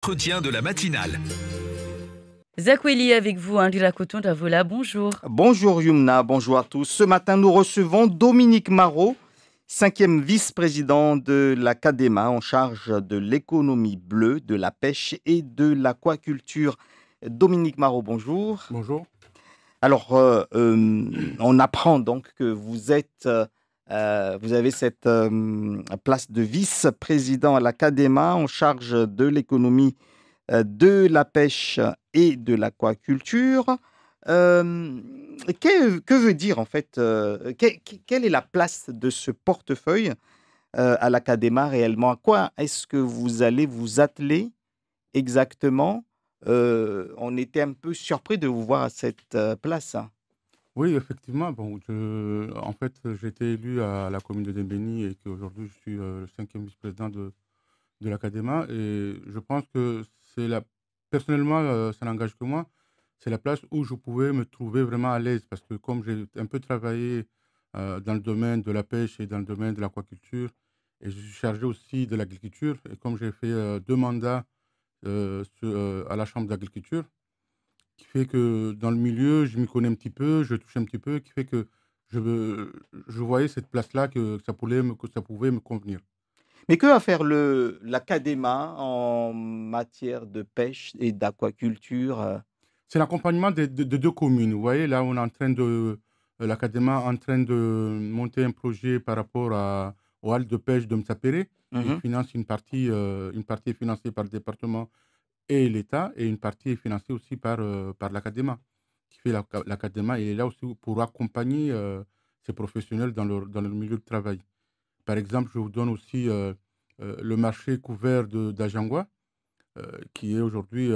Entretien de la matinale. Zakweli avec vous, Racontant Davola, bonjour. Bonjour Yumna, bonjour à tous. Ce matin, nous recevons Dominique Marot, cinquième vice-président de la CADEMA en charge de l'économie bleue, de la pêche et de l'aquaculture. Dominique Marot, bonjour. Bonjour. Alors, on apprend donc que vous avez cette place de vice-président à la CADEMA en charge de l'économie de la pêche et de l'aquaculture. Que veut dire en fait, quelle est la place de ce portefeuille à la CADEMA réellement? À quoi est-ce que vous allez vous atteler exactement? On était un peu surpris de vous voir à cette place, hein. Oui, effectivement, en fait, j'ai été élu à la commune de Dembéni et qu'aujourd'hui je suis le cinquième vice-président de l'Académie. Et je pense que personnellement, ça n'engage que moi, c'est la place où je pouvais me trouver vraiment à l'aise parce que comme j'ai un peu travaillé dans le domaine de la pêche et dans le domaine de l'aquaculture, et je suis chargé aussi de l'agriculture, et comme j'ai fait 2 mandats à la Chambre d'agriculture, qui fait que dans le milieu, je m'y connais un petit peu, je touche un petit peu, qui fait que je voyais cette place-là, que ça pouvait me convenir. Mais que va faire la CADEMA en matière de pêche et d'aquaculture? C'est l'accompagnement de 2 communes. Vous voyez, là, on est en train l'Académie est en train de monter un projet par rapport aux halles de pêche de Mtsapéré. Ils Mhm. financent une partie est financée par le département et l'État, et une partie est financée aussi par l'Académie. Qui fait l'Académie, il est là aussi pour accompagner ces professionnels dans leur milieu de travail. Par exemple, je vous donne aussi le marché couvert d'Ajangwa, qui est aujourd'hui,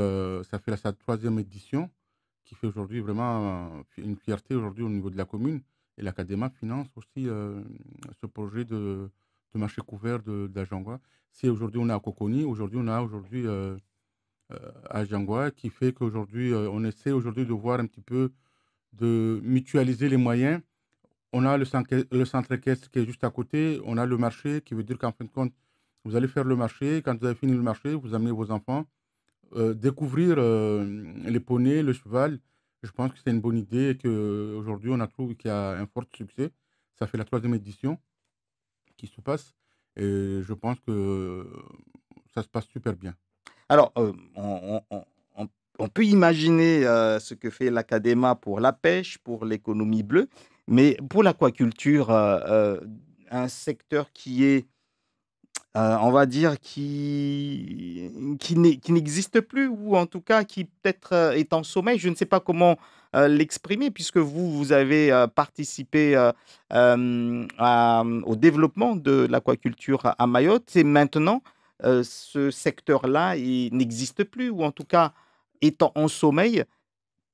ça fait sa troisième édition, qui fait aujourd'hui vraiment une fierté aujourd'hui au niveau de la commune. Et l'Académie finance aussi ce projet de marché couvert d'Ajangwa. Si aujourd'hui on est à Coconi, aujourd'hui on a à Jangwa, qui fait qu'aujourd'hui, on essaie aujourd'hui de voir un petit peu, de mutualiser les moyens. On a le centre équestre qui est juste à côté, on a le marché, qui veut dire qu'en fin de compte, vous allez faire le marché, quand vous avez fini le marché, vous amenez vos enfants, découvrir les poneys, le cheval. Je pense que c'est une bonne idée et qu'aujourd'hui, on a trouvé qu'il y a un fort succès. Ça fait la troisième édition qui se passe et je pense que ça se passe super bien. Alors, on peut imaginer ce que fait l'Académie pour la pêche, pour l'économie bleue, mais pour l'aquaculture, un secteur qui est, on va dire, qui n'existe plus, ou en tout cas qui peut-être est en sommeil. Je ne sais pas comment l'exprimer, puisque vous avez participé au développement de l'aquaculture à Mayotte, et maintenant, ce secteur-là, il n'existe plus, ou en tout cas étant en sommeil.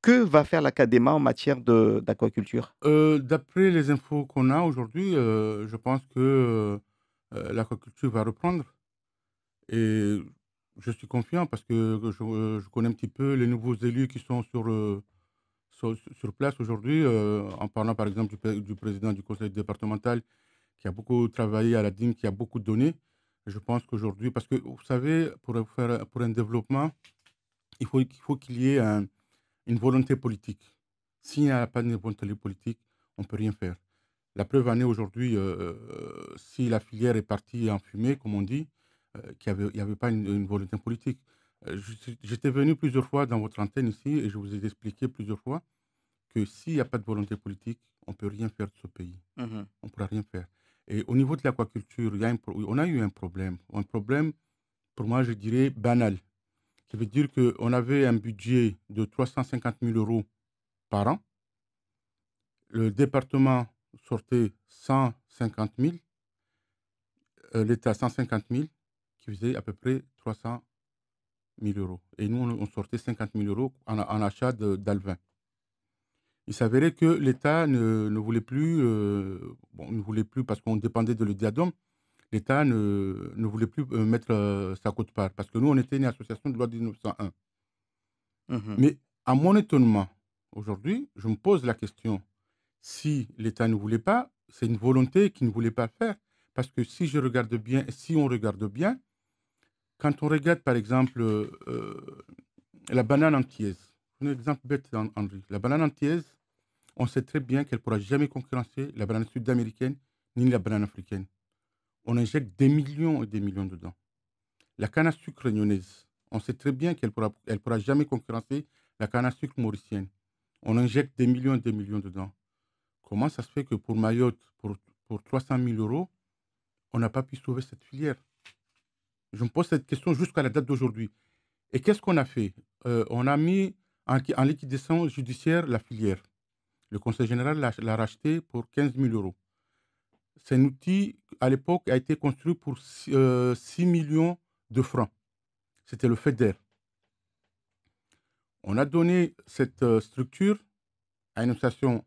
Que va faire l'Académie en matière d'aquaculture? D'après les infos qu'on a aujourd'hui, je pense que l'aquaculture va reprendre. Et je suis confiant parce que je connais un petit peu les nouveaux élus qui sont sur place aujourd'hui, en parlant par exemple du président du conseil départemental qui a beaucoup travaillé à la DIM, qui a beaucoup donné. Je pense qu'aujourd'hui, parce que vous savez, pour un développement, il faut qu'il y ait une volonté politique. S'il n'y a pas de volonté politique, on ne peut rien faire. La preuve en est aujourd'hui, si la filière est partie en fumée, comme on dit, il y avait pas une volonté politique. J'étais venu plusieurs fois dans votre antenne ici et je vous ai expliqué plusieurs fois que s'il n'y a pas de volonté politique, on ne peut rien faire de ce pays. Mhm. On ne pourra rien faire. Et au niveau de l'aquaculture, on a eu un problème. Un problème, pour moi, je dirais banal. Ça veut dire qu'on avait un budget de 350 000 euros par an. Le département sortait 150 000, l'État 150 000, qui faisait à peu près 300 000 euros. Et nous, on sortait 50 000 euros en achat d'alevin. Il s'avérait que l'État ne voulait plus, ne voulait plus parce qu'on dépendait de l'Odiadom, l'État ne voulait plus mettre sa quote-part. Parce que nous, on était une association de loi de 1901. Mhm. Mais à mon étonnement, aujourd'hui, je me pose la question, si l'État ne voulait pas, c'est une volonté qu'il ne voulait pas faire. Parce que si on regarde bien, Quand on regarde, par exemple, la banane antillaise, un exemple bête, Henri. La banane antillaise, on sait très bien qu'elle ne pourra jamais concurrencer la banane sud-américaine ni la banane africaine. On injecte des millions et des millions dedans. La canne à sucre réunionnaise, on sait très bien qu'elle pourra jamais concurrencer la canne à sucre mauricienne. On injecte des millions et des millions dedans. Comment ça se fait que pour Mayotte, pour 300 000 euros, on n'a pas pu sauver cette filière? Je me pose cette question jusqu'à la date d'aujourd'hui. Et qu'est-ce qu'on a fait? On a mis en liquidation judiciaire la filière. Le Conseil général l'a racheté pour 15 000 euros. C'est un outil, à l'époque, a été construit pour 6 millions de francs. C'était le FEDER. On a donné cette structure à une association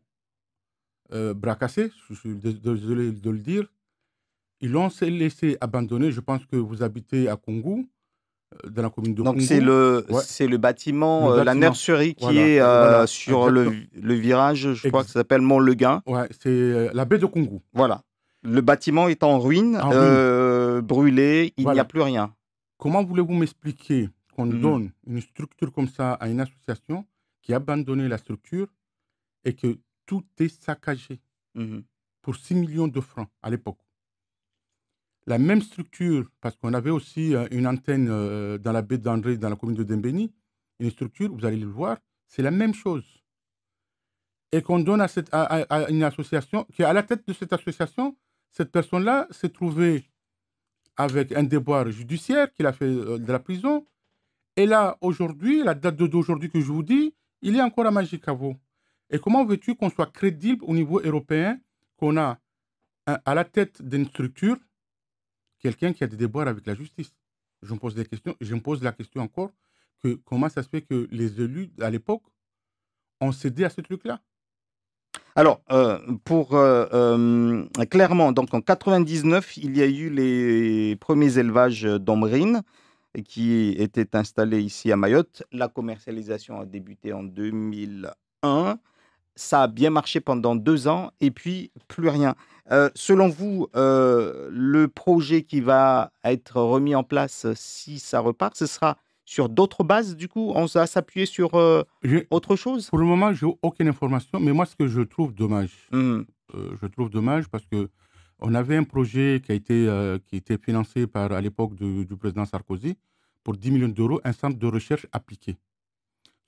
bras cassés, je suis désolé de le dire. Ils l'ont laissé abandonner. Je pense que vous habitez à Koungou, dans la commune de Donc Koungou. Ouais, c'est le bâtiment, le la bâtiment. nurserie qui Voilà, est voilà, sur exactement. le virage, je crois que ça s'appelle Mont-le-Guin. Ouais, c'est la baie de Koungou, Voilà. Le bâtiment est en ruine, en ruine. brûlé, il n'y a Voilà. plus rien. Comment voulez-vous m'expliquer qu'on Mhm, donne une structure comme ça à une association qui a abandonné la structure et que tout est saccagé mhm. pour 6 millions de francs à l'époque? La même structure, parce qu'on avait aussi une antenne dans la baie d'André, dans la commune de Dembéni, une structure, vous allez le voir, c'est la même chose. Et qu'on donne à une association, qui est à la tête de cette association, cette personne-là s'est trouvée avec un déboire judiciaire qu'il a fait de la prison. Et là, aujourd'hui, la date d'aujourd'hui que je vous dis, il est encore à Magicavo. Et comment veux-tu qu'on soit crédible au niveau européen, qu'on a à la tête d'une structure quelqu'un qui a des déboires avec la justice? Je me pose des questions. Je me pose la question encore que comment ça se fait que les élus à l'époque ont cédé à ce truc-là? Alors, clairement, donc en 99, il y a eu les premiers élevages d'ombrines qui étaient installés ici à Mayotte. La commercialisation a débuté en 2001. Ça a bien marché pendant 2 ans et puis plus rien. Selon vous, le projet qui va être remis en place si ça repart, ce sera sur d'autres bases du coup? On va s'appuyer sur J'ai- autre chose? pour le moment, je n'ai aucune information, mais moi, ce que je trouve dommage, Mhm, parce que on avait un projet qui était financé à l'époque du président Sarkozy pour 10 millions d'euros, un centre de recherche appliqué.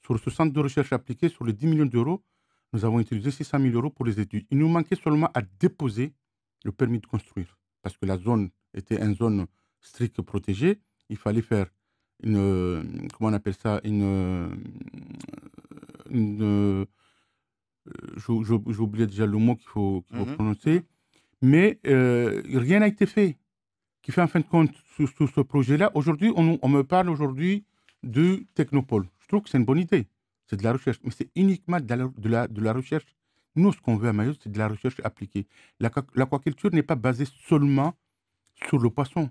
Sur ce centre de recherche appliqué, sur les 10 millions d'euros, nous avons utilisé 600 000 euros pour les études. Il nous manquait seulement à déposer le permis de construire, parce que la zone était une zone stricte protégée. Il fallait faire comment on appelle ça, j'ai oublié déjà le mot qu'il faut mhm, prononcer, mhm. mais rien n'a été fait. Qui fait en fin de compte sur ce projet-là. Aujourd'hui, on me parle aujourd'hui du technopole. Je trouve que c'est une bonne idée. C'est de la recherche, mais c'est uniquement de la recherche. Nous, ce qu'on veut à Mayotte, c'est de la recherche appliquée. L'aquaculture n'est pas basée seulement sur le poisson.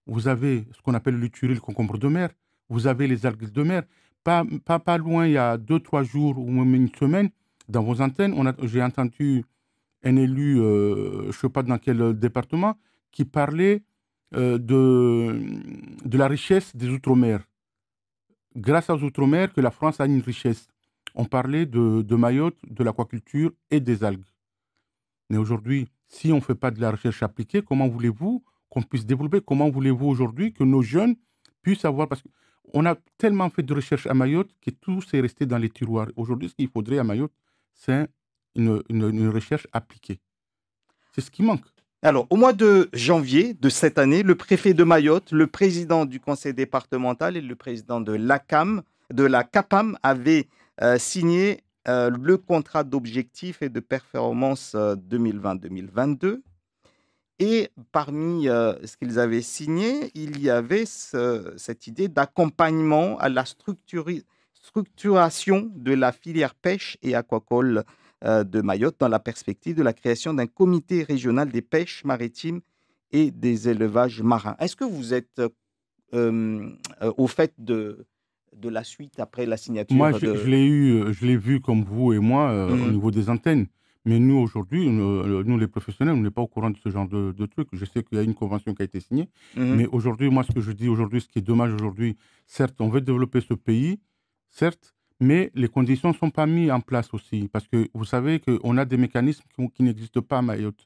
Vous avez ce qu'on appelle le turil, le concombre de mer. Vous avez les algues de mer. Pas loin, il y a 2-3 jours ou même une semaine, dans vos antennes, j'ai entendu un élu, je ne sais pas dans quel département, qui parlait de la richesse des Outre-mer. Grâce aux Outre-mer que la France a une richesse. On parlait de Mayotte, de l'aquaculture et des algues. Mais aujourd'hui, si on ne fait pas de la recherche appliquée, comment voulez-vous qu'on puisse développer? Comment voulez-vous aujourd'hui que nos jeunes puissent avoir... Parce qu'on a tellement fait de recherche à Mayotte que tout s'est resté dans les tiroirs. Aujourd'hui, ce qu'il faudrait à Mayotte, c'est une recherche appliquée. C'est ce qui manque. Alors, au mois de janvier de cette année, le préfet de Mayotte, le président du conseil départemental et le président de la CAPAM avaient signé le contrat d'objectifs et de performance 2020-2022. Et parmi ce qu'ils avaient signé, il y avait cette idée d'accompagnement à la structuration de la filière pêche et aquacole de Mayotte dans la perspective de la création d'un comité régional des pêches maritimes et des élevages marins. Est-ce que vous êtes au fait de la suite après la Moi, signature je de... l'ai vu comme vous et moi au Mhm, niveau des antennes. Mais nous, aujourd'hui, nous, les professionnels, on n'est pas au courant de ce genre de trucs. Je sais qu'il y a une convention qui a été signée, Mhm. mais aujourd'hui, moi, ce que je dis aujourd'hui, ce qui est dommage aujourd'hui, certes, on veut développer ce pays, certes, mais les conditions ne sont pas mises en place aussi. Parce que vous savez qu'on a des mécanismes qui n'existent pas à Mayotte.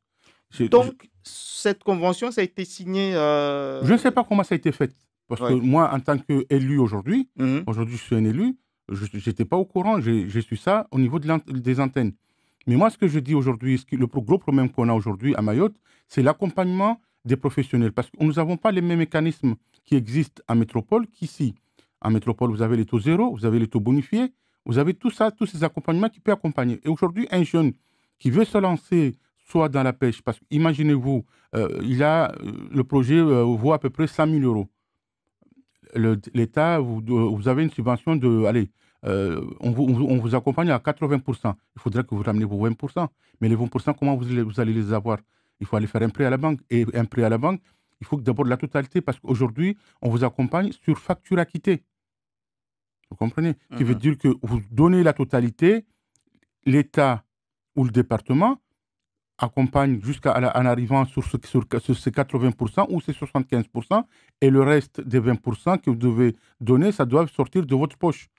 Donc, cette convention, ça a été signé. Je ne sais pas comment ça a été fait. Parce que Ouais. moi, en tant qu'élu aujourd'hui, Mhm. aujourd'hui, je suis un élu, je n'étais pas au courant. J'ai su ça au niveau des antennes. Mais moi, ce que je dis aujourd'hui, le gros problème qu'on a aujourd'hui à Mayotte, c'est l'accompagnement des professionnels. Parce que nous n'avons pas les mêmes mécanismes qui existent en métropole qu'ici. En métropole, vous avez les taux zéro, vous avez les taux bonifiés, vous avez tout ça, tous ces accompagnements qui peuvent accompagner. Et aujourd'hui, un jeune qui veut se lancer soit dans la pêche, parce que imaginez-vous, le projet vaut à peu près 100 000 euros. L'État, vous avez une subvention de, allez, on vous accompagne à 80%. Il faudrait que vous ramenez vos 20%. Mais les 20%, comment vous allez les avoir? Il faut aller faire un prêt à la banque. Et un prêt à la banque, il faut que d'abord la totalité, parce qu'aujourd'hui, on vous accompagne sur facture acquittée. Vous comprenez? Ce qui veut Mhm. dire que vous donnez la totalité, l'État ou le département accompagne en arrivant sur ces 80% ou ces 75%, et le reste des 20% que vous devez donner, ça doit sortir de votre poche.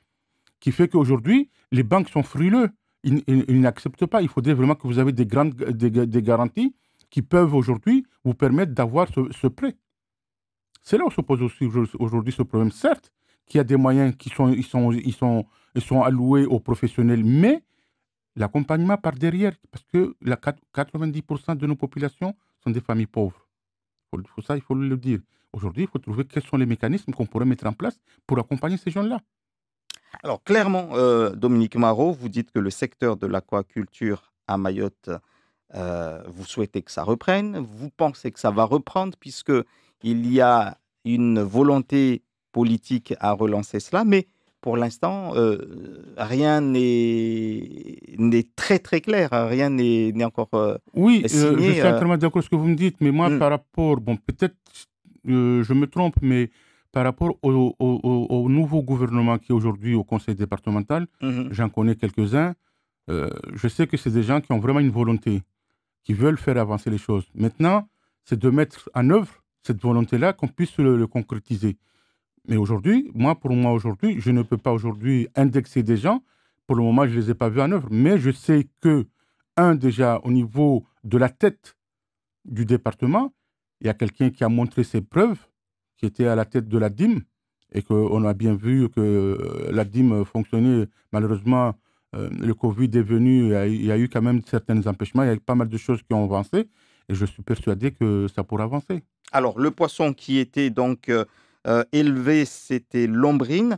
Qui fait qu'aujourd'hui, les banques sont frileux. Ils n'acceptent pas. Il faudrait vraiment que vous avez des garanties qui peuvent aujourd'hui vous permettre d'avoir ce prêt. C'est là où se pose aussi aujourd'hui ce problème. Certes, qu'il y a des moyens ils sont alloués aux professionnels, mais l'accompagnement par derrière, parce que 90% de nos populations sont des familles pauvres. Il faut le dire. Aujourd'hui, il faut trouver quels sont les mécanismes qu'on pourrait mettre en place pour accompagner ces gens-là. Alors, clairement, Dominique Marot, vous dites que le secteur de l'aquaculture à Mayotte, vous souhaitez que ça reprenne. Vous pensez que ça va reprendre puisque il y a une volonté politique à relancer cela. Mais pour l'instant, rien n'est très, très clair, hein. Rien n'est encore Oui, je signé. suis entièrement d'accord avec ce que vous me dites, mais moi, Hmm. par rapport, bon, peut-être je me trompe, mais par rapport au nouveau gouvernement qui est aujourd'hui au conseil départemental, Mhm. j'en connais quelques-uns. Je sais que c'est des gens qui ont vraiment une volonté, qui veulent faire avancer les choses. Maintenant, c'est de mettre en œuvre cette volonté-là, qu'on puisse le concrétiser. Mais aujourd'hui, pour moi aujourd'hui, je ne peux pas aujourd'hui indexer des gens. Pour le moment, je ne les ai pas vus en œuvre. Mais je sais que, déjà, au niveau de la tête du département, il y a quelqu'un qui a montré ses preuves, qui était à la tête de la DIM, et qu'on a bien vu que la DIM fonctionnait. Malheureusement, le Covid est venu, il y a eu quand même certains empêchements, il y a eu pas mal de choses qui ont avancé, et je suis persuadé que ça pourra avancer. Alors, le poisson qui était donc élevé, c'était l'ombrine.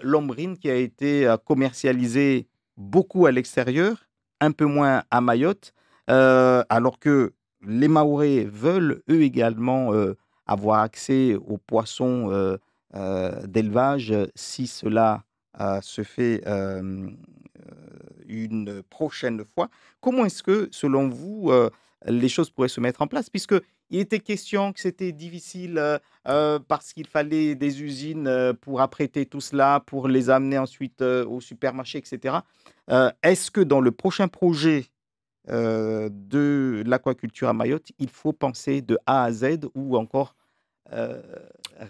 L'ombrine qui a été commercialisée beaucoup à l'extérieur, un peu moins à Mayotte, alors que les Mahorais veulent eux également avoir accès aux poissons d'élevage si cela se fait une prochaine fois. Comment est-ce que, selon vous, les choses pourraient se mettre en place? Puisque il était question que c'était difficile parce qu'il fallait des usines pour apprêter tout cela, pour les amener ensuite au supermarché, etc. Est-ce que dans le prochain projet de l'aquaculture à Mayotte, il faut penser de A à Z ou encore euh,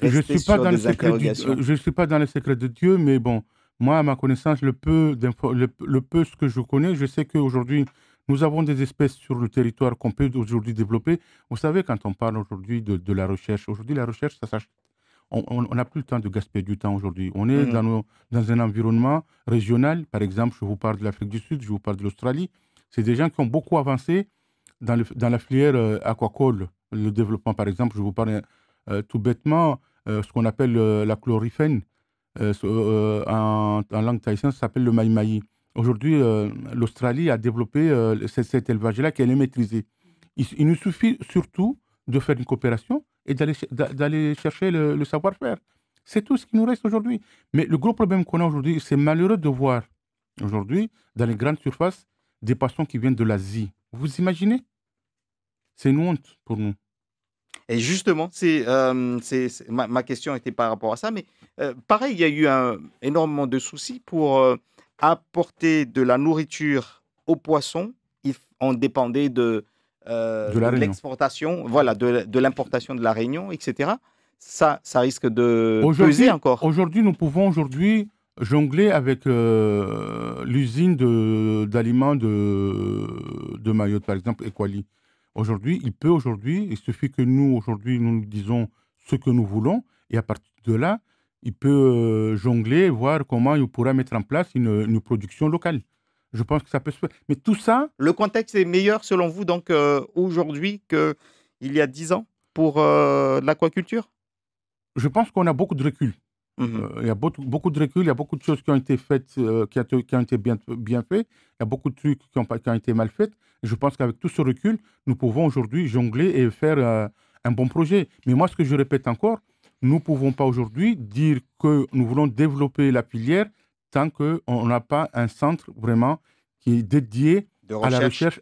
Je rester suis pas sur dans le des secret interrogations? je suis pas dans le secret de Dieu, mais bon, moi, à ma connaissance, le peu ce que je connais, je sais qu'aujourd'hui, nous avons des espèces sur le territoire qu'on peut aujourd'hui développer. Vous savez, quand on parle aujourd'hui de la recherche, aujourd'hui, la recherche, ça s'achète. On n'a plus le temps de gaspiller du temps aujourd'hui. On est Mhm. dans un environnement régional. Par exemple, je vous parle de l'Afrique du Sud, je vous parle de l'Australie. C'est des gens qui ont beaucoup avancé dans la filière aquacole. Le développement, par exemple, je vous parle tout bêtement, ce qu'on appelle la chlorophène. En langue thaïsienne, ça s'appelle le maï-maï. Aujourd'hui, l'Australie a développé cet élevage-là qu'elle est maîtrisée. Il nous suffit surtout de faire une coopération et d'aller chercher le savoir-faire. C'est tout ce qui nous reste aujourd'hui. Mais le gros problème qu'on a aujourd'hui, c'est malheureux de voir aujourd'hui, dans les grandes surfaces, des poissons qui viennent de l'Asie. Vous imaginez? C'est une honte pour nous. Et justement, ma question était par rapport à ça, mais pareil, il y a eu énormément de soucis pour apporter de la nourriture aux poissons on dépendait De la de Réunion. l'exportation, voilà, de l'importation de la Réunion, etc. Ça risque de peser Aujourd'hui, encore. nous pouvons jongler avec l'usine d'aliments de Mayotte, par exemple, Equali. Il suffit que nous, aujourd'hui, nous disons ce que nous voulons, et à partir de là, il peut jongler, voir comment il pourra mettre en place une production locale. Je pense que ça peut se faire. Mais tout ça, Le contexte est meilleur selon vous donc aujourd'hui qu'il y a 10 ans pour l'aquaculture? je pense qu'on a beaucoup de recul. Mhm. Il y a beaucoup de recul, il y a beaucoup de choses qui ont été faites, qui ont été bien faites. Il y a beaucoup de trucs qui ont été mal faits. Et je pense qu'avec tout ce recul, nous pouvons aujourd'hui jongler et faire un bon projet. Mais moi, ce que je répète encore, nous ne pouvons pas aujourd'hui dire que nous voulons développer la filière tant qu'on n'a pas un centre vraiment qui est dédié De à la recherche. recherche